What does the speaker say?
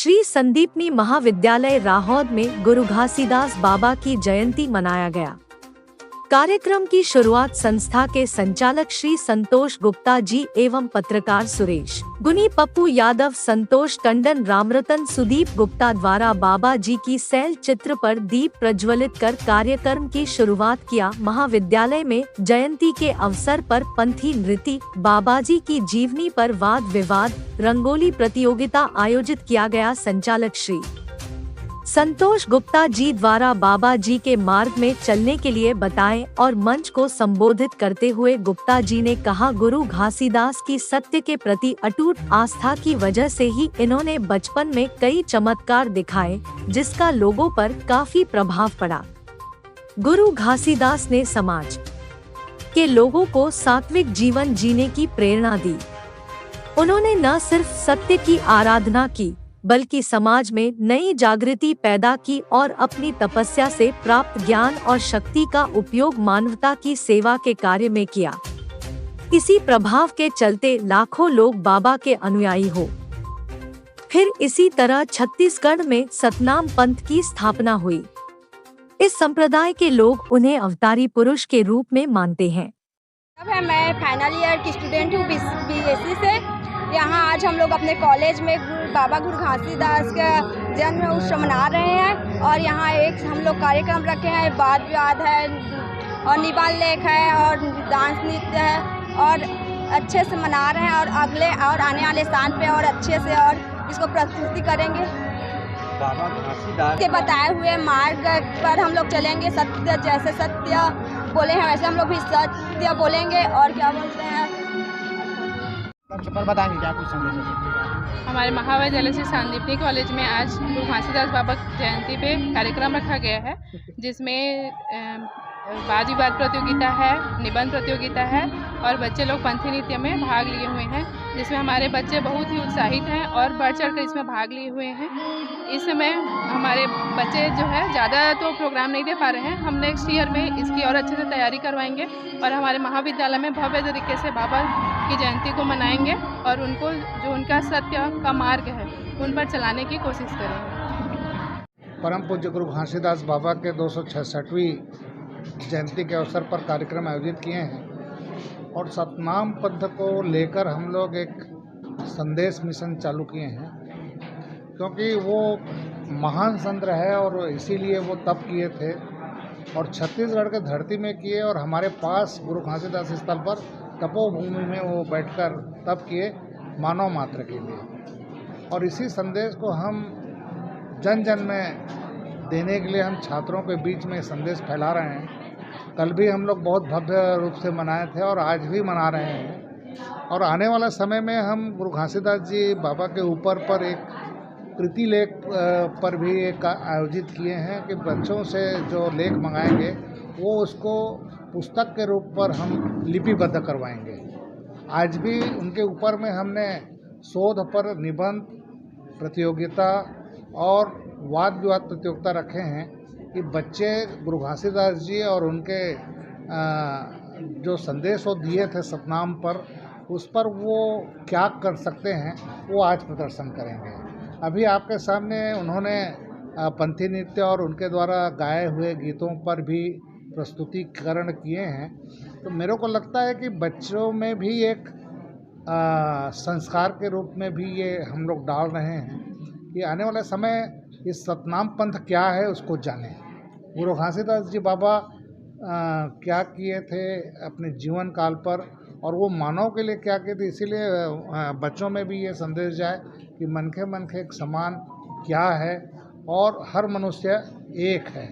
श्री संदीपनी महाविद्यालय राहौद में गुरु घासीदास बाबा की जयंती मनाया गया। कार्यक्रम की शुरुआत संस्था के संचालक श्री संतोष गुप्ता जी एवं पत्रकार सुरेश गुनी, पप्पू यादव, संतोष टंडन, रामरतन, सुदीप गुप्ता द्वारा बाबा जी की सैल चित्र पर दीप प्रज्वलित कर कार्यक्रम की शुरुआत किया। महाविद्यालय में जयंती के अवसर पर पंथी नृत्य, बाबा जी की जीवनी पर वाद विवाद, रंगोली प्रतियोगिता आयोजित किया गया। संचालक श्री संतोष गुप्ता जी द्वारा बाबा जी के मार्ग में चलने के लिए बताएं और मंच को संबोधित करते हुए गुप्ता जी ने कहा, गुरु घासीदास की सत्य के प्रति अटूट आस्था की वजह से ही इन्होंने बचपन में कई चमत्कार दिखाए, जिसका लोगों पर काफी प्रभाव पड़ा। गुरु घासीदास ने समाज के लोगों को सात्विक जीवन जीने की प्रेरणा दी। उन्होंने न सिर्फ सत्य की आराधना की, बल्कि समाज में नई जागृति पैदा की और अपनी तपस्या से प्राप्त ज्ञान और शक्ति का उपयोग मानवता की सेवा के कार्य में किया। इसी प्रभाव के चलते लाखों लोग बाबा के अनुयायी हो। फिर इसी तरह छत्तीसगढ़ में सतनाम पंथ की स्थापना हुई। इस संप्रदाय के लोग उन्हें अवतारी पुरुष के रूप में मानते हैं। मैं फाइनल ईयर की स्टूडेंट हूँ बीएससी से। यहाँ आज हम लोग अपने कॉलेज में बाबा गुरु घासीदास का जन्म उत्सव मना रहे हैं और यहाँ एक हम लोग कार्यक्रम रखे हैं, वाद विवाद है और निबंध लेख है और डांस नृत्य है और अच्छे से मना रहे हैं और अगले और आने वाले स्थान पे और अच्छे से और इसको प्रस्तुति करेंगे। बाबा घासीदास के बताए हुए मार्ग पर हम लोग चलेंगे। सत्य जैसे सत्य बोले हैं वैसे हम लोग भी सत्य बोलेंगे। और क्या बोलते हैं पर बताएंगे क्या कुछ संदेश है? हमारे महाविद्यालय श्री संदीपनी कॉलेज में आज गुरु घासीदास बाबा जयंती पे कार्यक्रम रखा गया है, जिसमें वाद विवाद प्रतियोगिता है, निबंध प्रतियोगिता है और बच्चे लोग पंथी नृत्य में भाग लिए हुए हैं, जिसमें हमारे बच्चे बहुत ही उत्साहित हैं और बढ़ चढ़ कर इसमें भाग लिए हुए हैं। इस समय हमारे बच्चे जो है ज़्यादा तो प्रोग्राम नहीं दे पा रहे हैं। हम नेक्स्ट ईयर में इसकी और अच्छे से तैयारी करवाएंगे और हमारे महाविद्यालय में भव्य तरीके से बाबा की जयंती को मनाएंगे और उनको जो उनका सत्य का मार्ग है उन पर चलाने की कोशिश करेंगे। परम पूज्य गुरु घासीदास बाबा के 266वीं जयंती के अवसर पर कार्यक्रम आयोजित किए हैं और सतनाम पंथ को लेकर हम लोग एक संदेश मिशन चालू किए हैं, क्योंकि वो महान संत है और इसीलिए वो तप किए थे और छत्तीसगढ़ के धरती में किए और हमारे पास गुरु घासीदास स्थल पर तपोभूमि में वो बैठकर तप किए मानव मात्र के लिए। और इसी संदेश को हम जन जन में देने के लिए हम छात्रों के बीच में संदेश फैला रहे हैं। कल भी हम लोग बहुत भव्य रूप से मनाए थे और आज भी मना रहे हैं और आने वाला समय में हम गुरु घासीदास जी बाबा के ऊपर पर एक कृति लेख पर भी एक आयोजित किए हैं कि बच्चों से जो लेख मंगाएंगे वो उसको पुस्तक के रूप पर हम लिपिबद्ध करवाएंगे। आज भी उनके ऊपर में हमने शोध पर निबंध प्रतियोगिता और वाद विवाद प्रतियोगिता रखे हैं कि बच्चे गुरु घासीदास जी और उनके जो संदेश वो दिए थे सतनाम पर, उस पर वो क्या कर सकते हैं वो आज प्रदर्शन करेंगे। अभी आपके सामने उन्होंने पंथी नृत्य और उनके द्वारा गाए हुए गीतों पर भी प्रस्तुतिकरण किए हैं। तो मेरे को लगता है कि बच्चों में भी एक संस्कार के रूप में भी ये हम लोग डाल रहे हैं कि आने वाले समय इस सतनाम पंथ क्या है उसको जानें। गुरु घासीदास जी बाबा क्या किए थे अपने जीवन काल पर और वो मानव के लिए क्या किए थे, इसीलिए बच्चों में भी ये संदेश जाए कि मनखे मनखे एक समान क्या है और हर मनुष्य एक है।